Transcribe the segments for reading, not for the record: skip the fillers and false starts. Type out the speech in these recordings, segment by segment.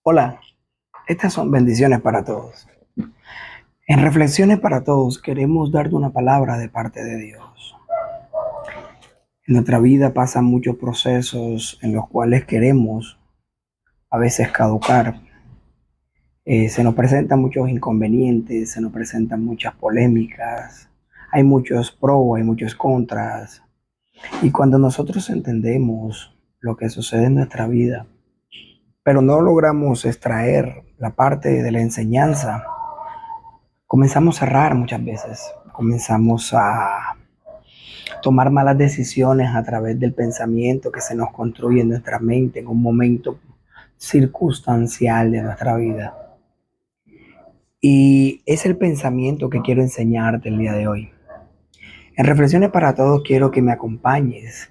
Hola, estas son bendiciones para todos. En Reflexiones para Todos queremos darte una palabra de parte de Dios. En nuestra vida pasan muchos procesos en los cuales queremos a veces caducar. Se nos presentan muchos inconvenientes, se nos presentan muchas polémicas, hay muchos pros, hay muchos contras. Y cuando nosotros entendemos lo que sucede en nuestra vida, pero no logramos extraer la parte de la enseñanza, comenzamos a errar muchas veces, comenzamos a tomar malas decisiones a través del pensamiento que se nos construye en nuestra mente en un momento circunstancial de nuestra vida. Y es el pensamiento que quiero enseñarte el día de hoy. En Reflexiones para Todos quiero que me acompañes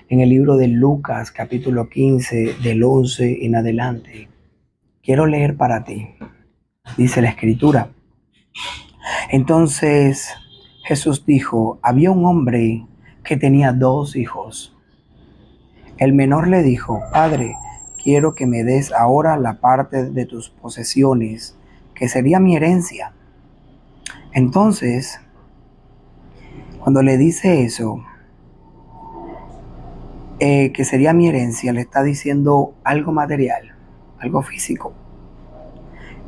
en el libro de Lucas capítulo 15 del 11 en adelante. Quiero leer para ti. Dice la escritura: entonces Jesús dijo, había un hombre que tenía 2 hijos. El menor le dijo, Padre, quiero que me des ahora la parte de tus posesiones, que sería mi herencia. Entonces, cuando le dice eso, que sería mi herencia, le está diciendo algo material, algo físico.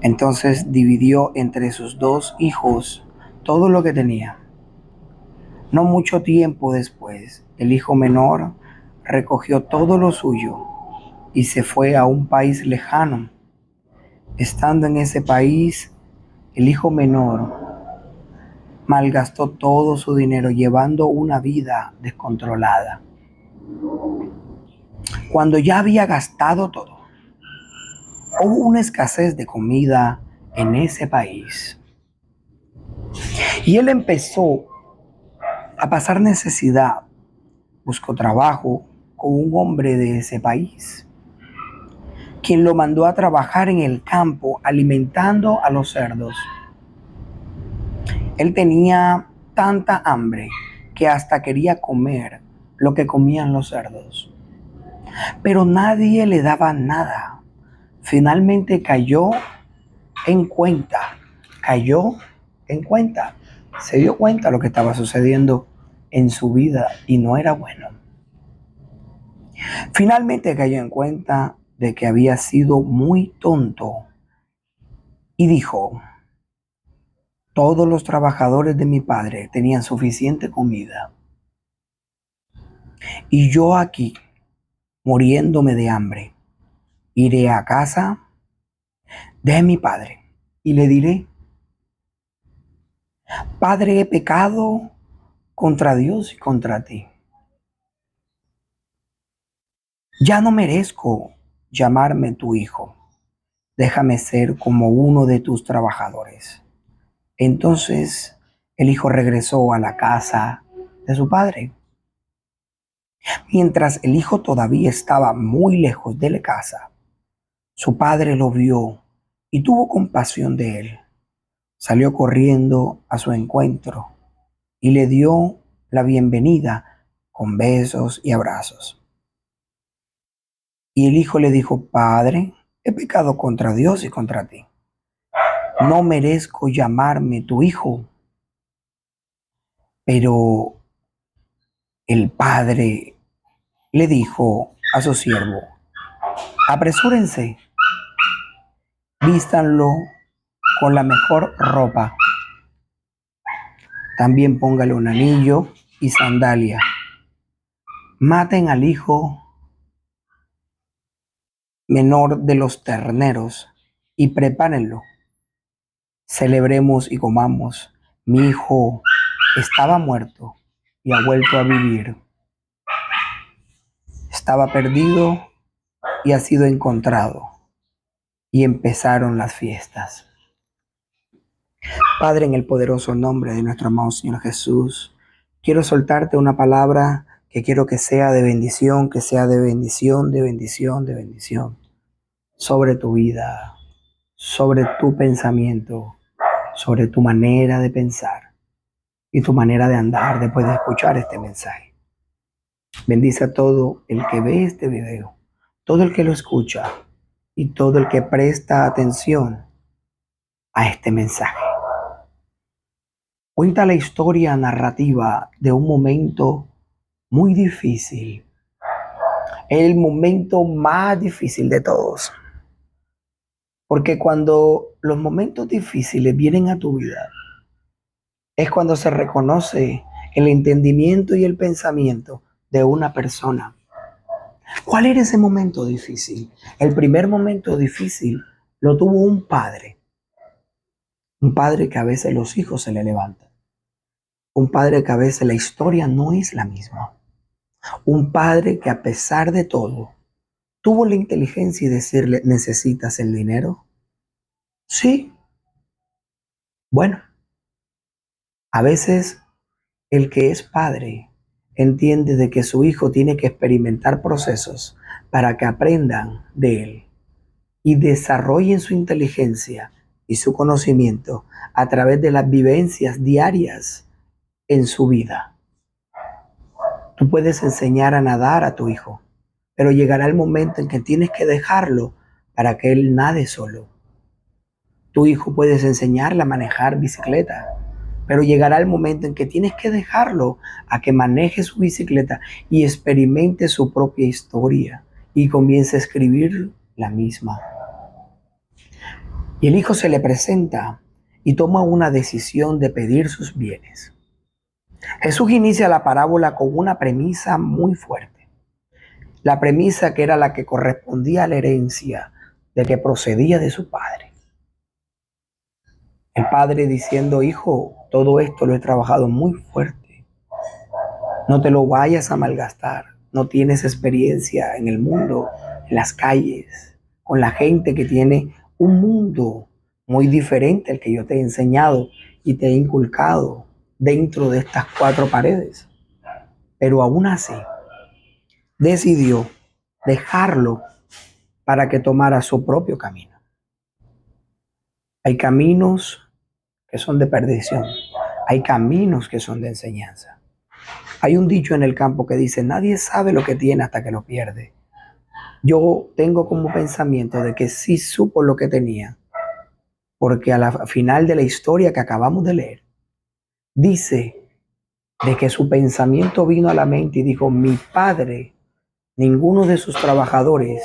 Entonces dividió entre sus 2 hijos todo lo que tenía. No mucho tiempo después, el hijo menor recogió todo lo suyo y se fue a un país lejano. Estando en ese país, el hijo menor malgastó todo su dinero llevando una vida descontrolada. Cuando ya había gastado todo, hubo una escasez de comida en ese país. Y él empezó a pasar necesidad. Buscó trabajo con un hombre de ese país, quien lo mandó a trabajar en el campo alimentando a los cerdos. Él tenía tanta hambre que hasta quería comer lo que comían los cerdos. Pero nadie le daba nada. Finalmente en cuenta, cayó en cuenta. Se dio cuenta de lo que estaba sucediendo en su vida y no era bueno. Finalmente cayó en cuenta de que había sido muy tonto y dijo, todos los trabajadores de mi padre tenían suficiente comida y yo aquí, muriéndome de hambre, iré a casa de mi padre y le diré, Padre, he pecado contra Dios y contra ti. Ya no merezco llamarme tu hijo. Déjame ser como uno de tus trabajadores. Entonces el hijo regresó a la casa de su padre. Mientras el hijo todavía estaba muy lejos de la casa, su padre lo vio y tuvo compasión de él. Salió corriendo a su encuentro y le dio la bienvenida con besos y abrazos. Y el hijo le dijo, Padre, he pecado contra Dios y contra ti. No merezco llamarme tu hijo. Pero el padre le dijo a su siervo, apresúrense, vístanlo con la mejor ropa. También póngale un anillo y sandalia. Maten al hijo menor de los terneros y prepárenlo. Celebremos y comamos. Mi hijo estaba muerto y ha vuelto a vivir. Estaba perdido y ha sido encontrado. Y empezaron las fiestas. Padre, en el poderoso nombre de nuestro amado Señor Jesús, quiero soltarte una palabra que quiero que sea de bendición, que sea de bendición, de bendición, de bendición sobre tu vida, sobre tu pensamiento, sobre tu manera de pensar y tu manera de andar después de escuchar este mensaje. Bendice a todo el que ve este video, todo el que lo escucha, y todo el que presta atención a este mensaje. Cuenta la historia narrativa de un momento muy difícil, el momento más difícil de todos. Porque cuando los momentos difíciles vienen a tu vida, es cuando se reconoce el entendimiento y el pensamiento de una persona. ¿Cuál era ese momento difícil? El primer momento difícil lo tuvo un padre que a veces los hijos se le levantan, un padre que a veces la historia no es la misma, un padre que a pesar de todo tuvo la inteligencia de decirle, ¿necesitas el dinero? Sí. Bueno, a veces el que es padre entiende de que su hijo tiene que experimentar procesos para que aprendan de él y desarrollen su inteligencia y su conocimiento a través de las vivencias diarias en su vida. Tú puedes enseñar a nadar a tu hijo, pero llegará el momento en que tienes que dejarlo para que él nade solo. Tu hijo puedes enseñarle a manejar bicicleta, pero llegará el momento en que tienes que dejarlo a que maneje su bicicleta y experimente su propia historia y comience a escribir la misma. Y el hijo se le presenta y toma una decisión de pedir sus bienes. Jesús inicia la parábola con una premisa muy fuerte. La premisa que era la que correspondía a la herencia de que procedía de su padre. El padre diciendo, hijo, todo esto lo he trabajado muy fuerte. No te lo vayas a malgastar. No tienes experiencia en el mundo, en las calles, con la gente que tiene un mundo muy diferente al que yo te he enseñado y te he inculcado dentro de estas cuatro paredes. Pero aún así, decidió dejarlo para que tomara su propio camino. Hay caminos que son de perdición. Hay caminos que son de enseñanza. Hay un dicho en el campo que dice, nadie sabe lo que tiene hasta que lo pierde. Yo tengo como pensamiento de que sí supo lo que tenía, porque a la final de la historia que acabamos de leer, dice de que su pensamiento vino a la mente y dijo, mi padre, ninguno de sus trabajadores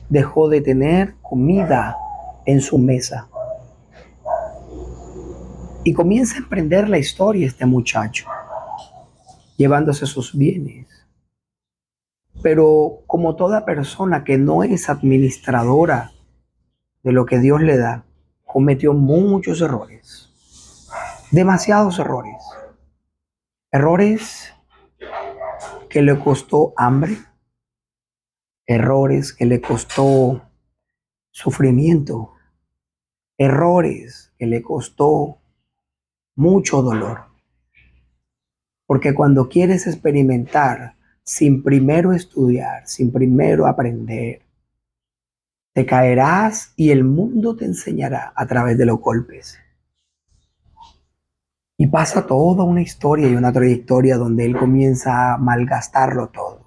dejó de tener comida en su mesa. Y comienza a emprender la historia este muchacho, llevándose sus bienes. Pero como toda persona que no es administradora de lo que Dios le da, cometió muchos errores, demasiados errores. Errores que le costó hambre, errores que le costó sufrimiento, errores que le costó mucho dolor. Porque cuando quieres experimentar sin primero estudiar, sin primero aprender, te caerás y el mundo te enseñará a través de los golpes. Y pasa toda una historia y una trayectoria donde él comienza a malgastarlo todo.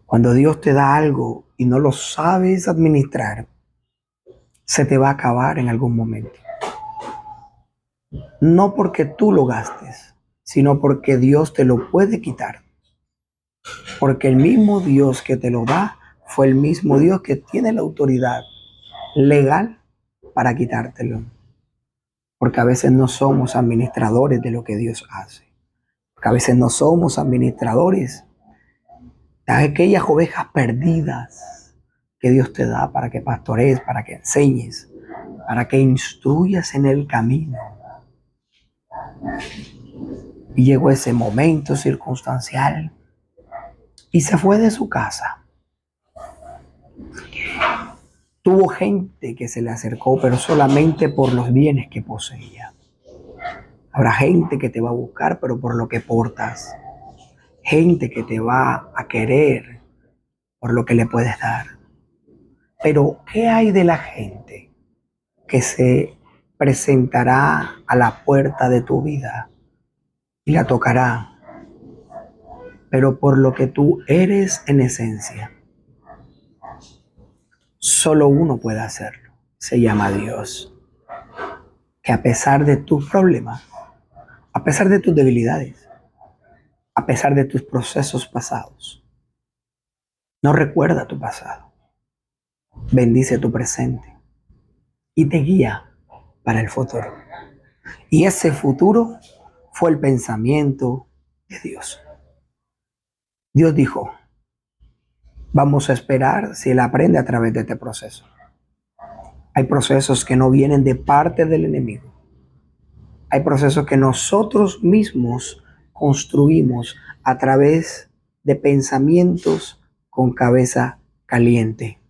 Cuando Dios te da algo y no lo sabes administrar, se te va a acabar en algún momento. No porque tú lo gastes, sino porque Dios te lo puede quitar. Porque el mismo Dios que te lo da fue el mismo Dios que tiene la autoridad legal para quitártelo. Porque a veces no somos administradores de lo que Dios hace. Porque a veces no somos administradores de aquellas ovejas perdidas que Dios te da para que pastorees, para que enseñes, para que instruyas en el camino. Y llegó ese momento circunstancial y se fue de su casa. Tuvo gente que se le acercó, pero solamente por los bienes que poseía. Habrá gente que te va a buscar, pero por lo que portas. Gente que te va a querer por lo que le puedes dar. Pero, ¿qué hay de la gente que se presentará a la puerta de tu vida y la tocará, pero por lo que tú eres en esencia? Solo uno puede hacerlo. Se llama Dios. Que a pesar de tus problemas, a pesar de tus debilidades, a pesar de tus procesos pasados, no recuerda tu pasado. Bendice tu presente y te guía para el futuro. Y ese futuro fue el pensamiento de Dios. Dios dijo, vamos a esperar si Él aprende a través de este proceso. Hay procesos que no vienen de parte del enemigo. Hay procesos que nosotros mismos construimos a través de pensamientos con cabeza caliente.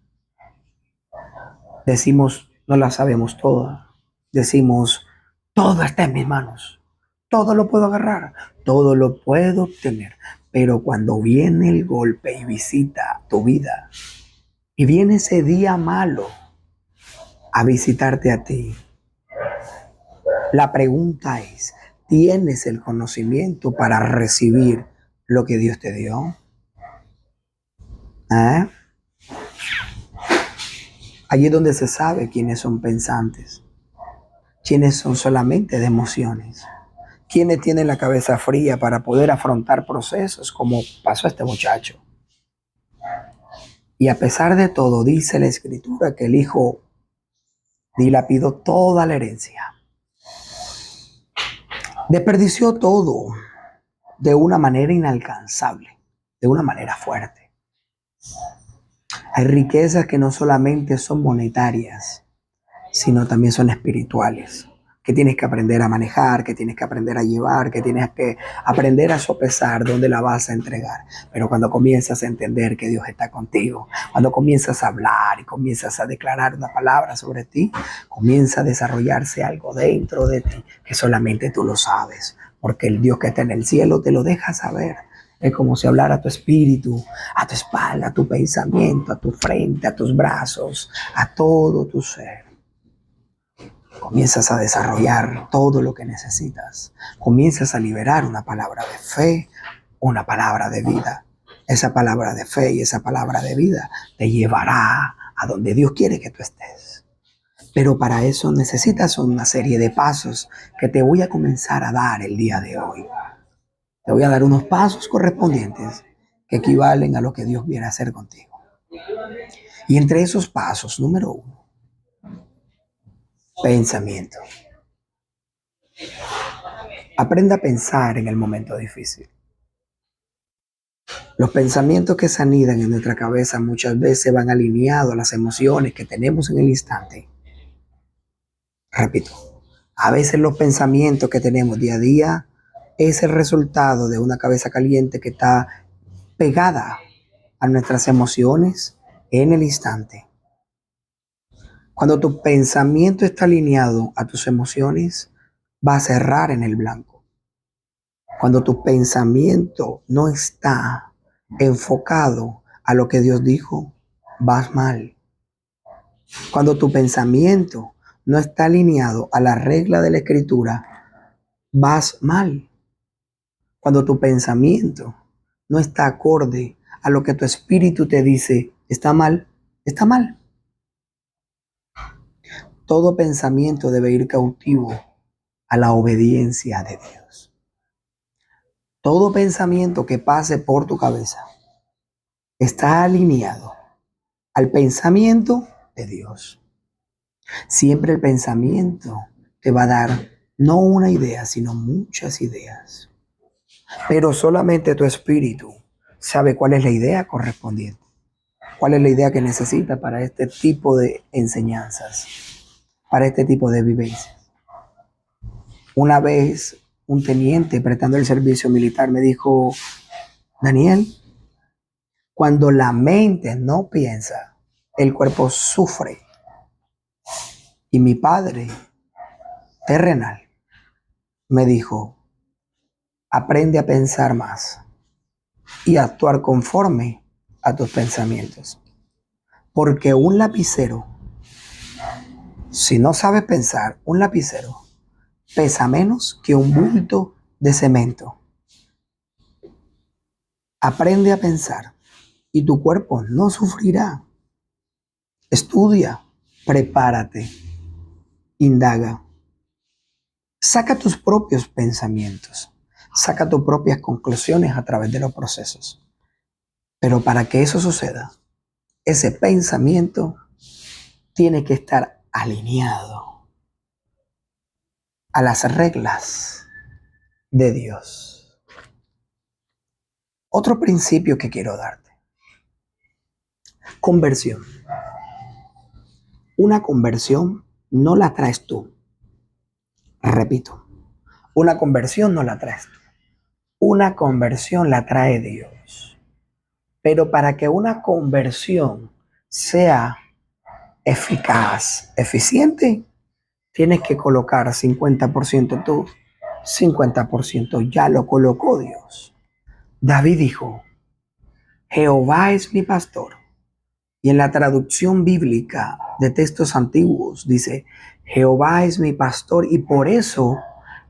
Decimos, no la sabemos toda. Decimos, todo está en mis manos. Todo lo puedo agarrar. Todo lo puedo obtener. Pero cuando viene el golpe y visita tu vida, y viene ese día malo a visitarte a ti, la pregunta es, ¿tienes el conocimiento para recibir lo que Dios te dio? ¿Eh? Allí es donde se sabe quiénes son pensantes, quiénes son solamente de emociones, quiénes tienen la cabeza fría para poder afrontar procesos como pasó a este muchacho. Y a pesar de todo, dice la Escritura que el hijo dilapidó toda la herencia. Desperdició todo de una manera inalcanzable, de una manera fuerte. Hay riquezas que no solamente son monetarias, sino también son espirituales, que tienes que aprender a manejar, que tienes que aprender a llevar, que tienes que aprender a sopesar dónde la vas a entregar. Pero cuando comienzas a entender que Dios está contigo, cuando comienzas a hablar y comienzas a declarar una palabra sobre ti, comienza a desarrollarse algo dentro de ti que solamente tú lo sabes, porque el Dios que está en el cielo te lo deja saber. Es como si hablara a tu espíritu, a tu espalda, a tu pensamiento, a tu frente, a tus brazos, a todo tu ser. Comienzas a desarrollar todo lo que necesitas. Comienzas a liberar una palabra de fe, una palabra de vida. Esa palabra de fe y esa palabra de vida te llevará a donde Dios quiere que tú estés. Pero para eso necesitas una serie de pasos que te voy a comenzar a dar el día de hoy. Te voy a dar unos pasos correspondientes que equivalen a lo que Dios viene a hacer contigo. Y entre esos pasos, número 1, pensamiento. Aprenda a pensar en el momento difícil. Los pensamientos que se anidan en nuestra cabeza muchas veces van alineados a las emociones que tenemos en el instante. Repito, a veces los pensamientos que tenemos día a día es el resultado de una cabeza caliente que está pegada a nuestras emociones en el instante. Cuando tu pensamiento está alineado a tus emociones, va a cerrar en el blanco. Cuando tu pensamiento no está enfocado a lo que Dios dijo, vas mal. Cuando tu pensamiento no está alineado a la regla de la Escritura, vas mal. Cuando tu pensamiento no está acorde a lo que tu espíritu te dice, está mal, está mal. Todo pensamiento debe ir cautivo a la obediencia de Dios. Todo pensamiento que pase por tu cabeza está alineado al pensamiento de Dios. Siempre el pensamiento te va a dar no una idea, sino muchas ideas. Pero solamente tu espíritu sabe cuál es la idea correspondiente, cuál es la idea que necesita para este tipo de enseñanzas, para este tipo de vivencias. Una vez un teniente prestando el servicio militar me dijo, Daniel, cuando la mente no piensa, el cuerpo sufre. Y mi padre terrenal me dijo, aprende a pensar más y a actuar conforme a tus pensamientos. Porque un lapicero, si no sabes pensar, un lapicero pesa menos que un bulto de cemento. Aprende a pensar y tu cuerpo no sufrirá. Estudia, prepárate, indaga. Saca tus propios pensamientos. Saca tus propias conclusiones a través de los procesos. Pero para que eso suceda, ese pensamiento tiene que estar alineado a las reglas de Dios. Otro principio que quiero darte. Conversión. Una conversión no la traes tú. Repito, una conversión no la traes tú. Una conversión la trae Dios. Pero para que una conversión sea eficaz, eficiente, tienes que colocar 50% tú, 50% ya lo colocó Dios. David dijo, Jehová es mi pastor. Y en la traducción bíblica de textos antiguos dice, Jehová es mi pastor y por eso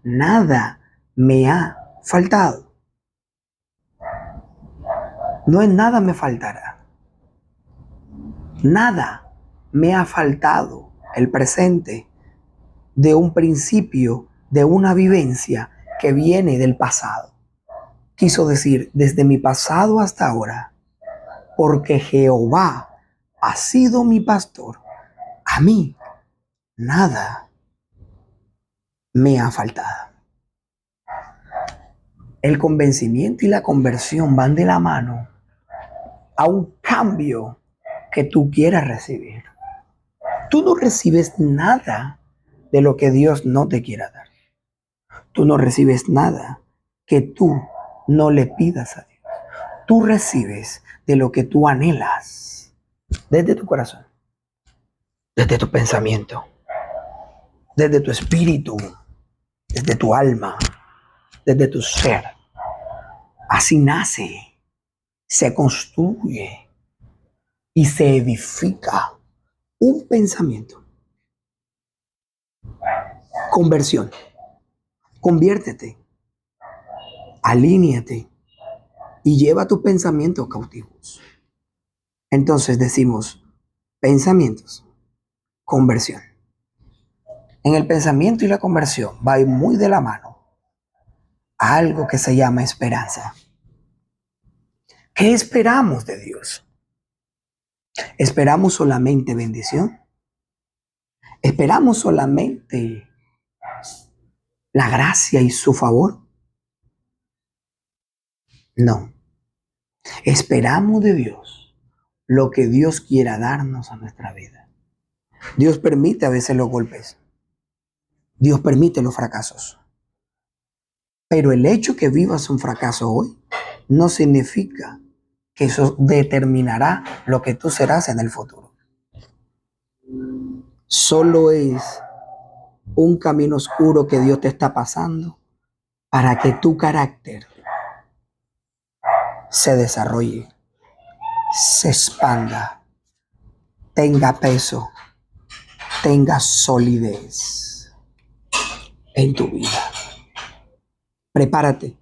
nada me ha faltado. No en nada me faltará. Nada me ha faltado el presente de un principio, de una vivencia que viene del pasado. Quiso decir, desde mi pasado hasta ahora, porque Jehová ha sido mi pastor, a mí nada me ha faltado. El convencimiento y la conversión van de la mano a un cambio que tú quieras recibir. Tú no recibes nada de lo que Dios no te quiera dar. Tú no recibes nada que tú no le pidas a Dios. Tú recibes de lo que tú anhelas desde tu corazón, desde tu pensamiento, desde tu espíritu, desde tu alma, desde tu ser. Así nace, se construye y se edifica un pensamiento. Conversión. Conviértete, alíñate y lleva tus pensamientos cautivos. Entonces decimos, pensamientos, conversión. En el pensamiento y la conversión va a ir muy de la mano a algo que se llama esperanza. ¿Qué esperamos de Dios? ¿Esperamos solamente bendición? ¿Esperamos solamente la gracia y su favor? No. Esperamos de Dios lo que Dios quiera darnos a nuestra vida. Dios permite a veces los golpes. Dios permite los fracasos. Pero el hecho que vivas un fracaso hoy no significa que eso determinará lo que tú serás en el futuro. Solo es un camino oscuro que Dios te está pasando para que tu carácter se desarrolle, se expanda, tenga peso, tenga solidez en tu vida. Prepárate,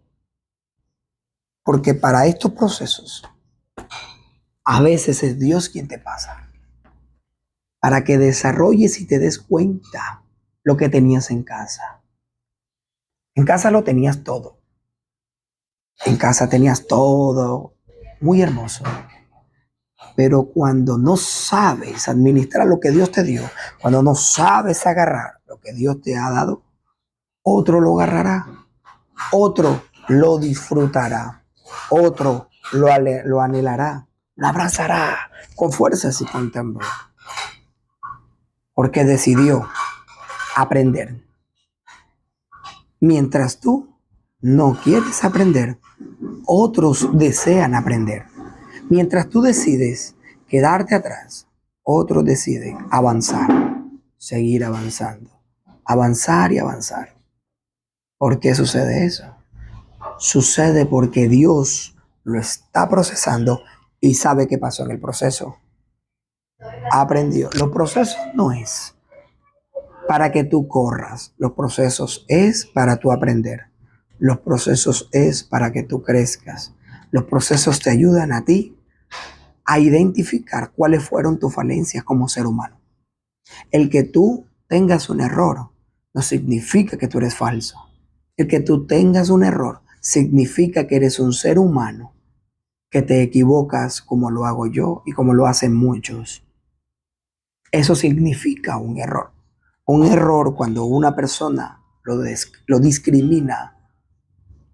porque para estos procesos a veces es Dios quien te pasa, para que desarrolles y te des cuenta lo que tenías en casa. En casa lo tenías todo. En casa tenías todo muy hermoso. Pero cuando no sabes administrar lo que Dios te dio, cuando no sabes agarrar lo que Dios te ha dado, otro lo agarrará, otro lo disfrutará, otro lo anhelará, lo abrazará con fuerzas y con temor. Porque decidió aprender. Mientras tú no quieres aprender, otros desean aprender. Mientras tú decides quedarte atrás, otros deciden avanzar, seguir avanzando, avanzar y avanzar. ¿Por qué sucede eso? Sucede porque Dios lo está procesando y sabe qué pasó en el proceso. Aprendió. Los procesos no es para que tú corras. Los procesos es para tú aprender. Los procesos es para que tú crezcas. Los procesos te ayudan a ti a identificar cuáles fueron tus falencias como ser humano. El que tú tengas un error no significa que tú eres falso. El que tú tengas un error significa que eres un ser humano, que te equivocas como lo hago yo y como lo hacen muchos. Eso significa un error. Un error cuando una persona lo discrimina,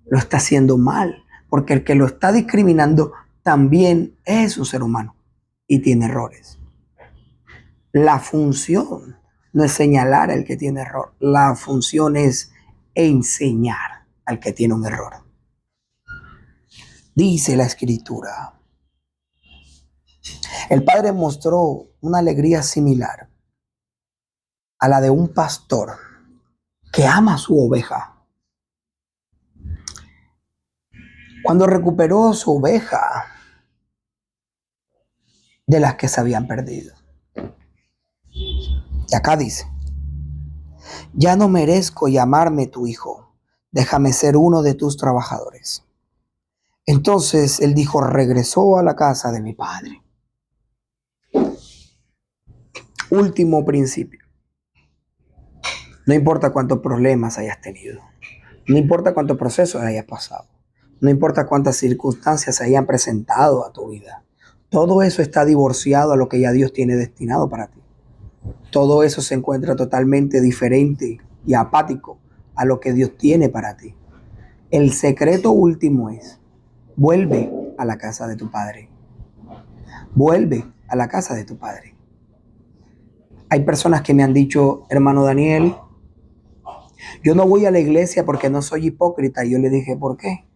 lo está haciendo mal, porque el que lo está discriminando también es un ser humano y tiene errores. La función no es señalar al que tiene error, la función es enseñar al que tiene un error. Dice la escritura, el padre mostró una alegría similar a la de un pastor que ama a su oveja. Cuando recuperó su oveja de las que se habían perdido. Y acá dice, ya no merezco llamarme tu hijo, déjame ser uno de tus trabajadores. Entonces él dijo, regresó a la casa de mi padre. Último principio. No importa cuántos problemas hayas tenido, no importa cuántos procesos hayas pasado, no importa cuántas circunstancias se hayan presentado a tu vida, todo eso está divorciado a lo que ya Dios tiene destinado para ti. Todo eso se encuentra totalmente diferente y apático a lo que Dios tiene para ti. El secreto último es, vuelve a la casa de tu padre. Vuelve a la casa de tu padre. Hay personas que me han dicho, hermano Daniel, yo no voy a la iglesia porque no soy hipócrita. Y yo le dije, ¿por qué?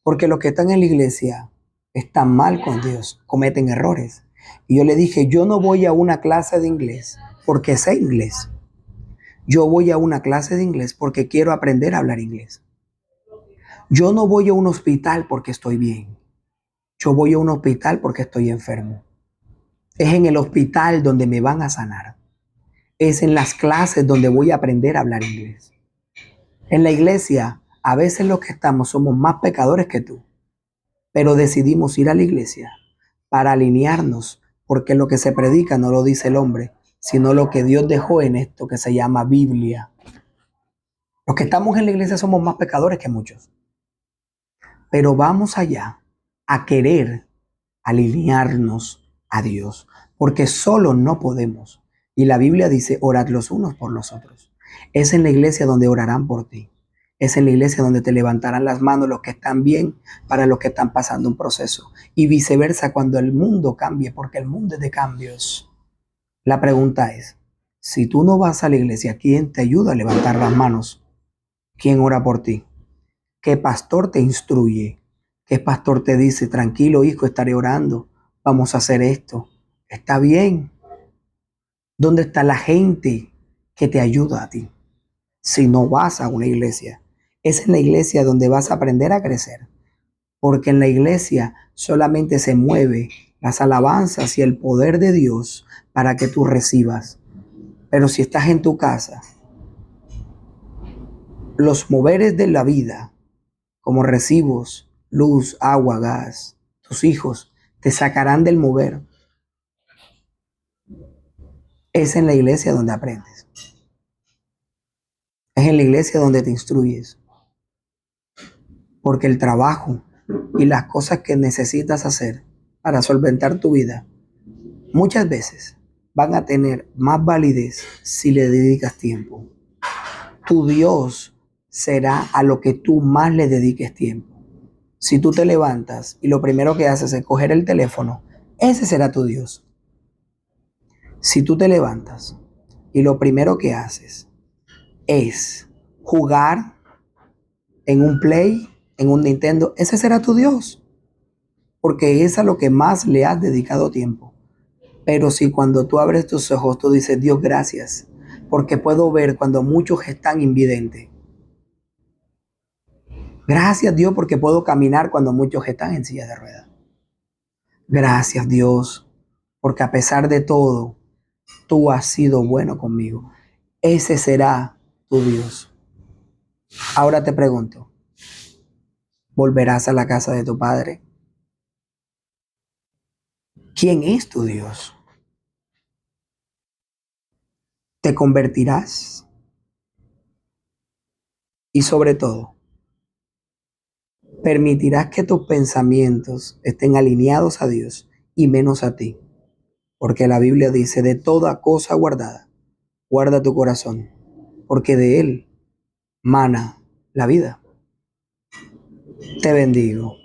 Porque los que están en la iglesia están mal con Dios, cometen errores. Y yo le dije, yo no voy a una clase de inglés porque sé inglés. Yo voy a una clase de inglés porque quiero aprender a hablar inglés. Yo no voy a un hospital porque estoy bien. Yo voy a un hospital porque estoy enfermo. Es en el hospital donde me van a sanar. Es en las clases donde voy a aprender a hablar inglés. En la iglesia, a veces los que estamos somos más pecadores que tú, pero decidimos ir a la iglesia para alinearnos, porque lo que se predica no lo dice el hombre, sino lo que Dios dejó en esto que se llama Biblia. Los que estamos en la iglesia somos más pecadores que muchos, pero vamos allá a querer alinearnos a Dios, porque solo no podemos. Y la Biblia dice, orad los unos por los otros. Es en la iglesia donde orarán por ti. Es en la iglesia donde te levantarán las manos los que están bien para los que están pasando un proceso. Y viceversa cuando el mundo cambie, porque el mundo es de cambios. La pregunta es, si tú no vas a la iglesia, ¿quién te ayuda a levantar las manos? ¿Quién ora por ti? ¿Qué pastor te instruye? ¿Qué pastor te dice, tranquilo hijo, estaré orando, vamos a hacer esto? Está bien. ¿Dónde está la gente que te ayuda a ti? Si no vas a una iglesia, es en la iglesia donde vas a aprender a crecer. Porque en la iglesia solamente se mueve las alabanzas y el poder de Dios para que tú recibas. Pero si estás en tu casa, los moveres de la vida, como recibos, luz, agua, gas, tus hijos te sacarán del mover. Es en la iglesia donde aprendes. Es en la iglesia donde te instruyes. Porque el trabajo y las cosas que necesitas hacer para solventar tu vida muchas veces van a tener más validez si le dedicas tiempo. Tu Dios será a lo que tú más le dediques tiempo. Si tú te levantas y lo primero que haces es coger el teléfono, ese será tu Dios. Si tú te levantas y lo primero que haces es jugar en un Play, en un Nintendo, ese será tu Dios, porque es a lo que más le has dedicado tiempo. Pero si cuando tú abres tus ojos, tú dices, Dios, gracias, porque puedo ver cuando muchos están invidentes. Gracias, Dios, porque puedo caminar cuando muchos están en silla de ruedas. Gracias, Dios, porque a pesar de todo, tú has sido bueno conmigo. Ese será tu Dios. Ahora te pregunto, ¿volverás a la casa de tu padre? quién es tu Dios. Te convertirás y sobre todo, permitirás que tus pensamientos estén alineados a Dios y menos a ti. Porque la Biblia dice, de toda cosa guardada, guarda tu corazón, porque de él mana la vida. Te bendigo.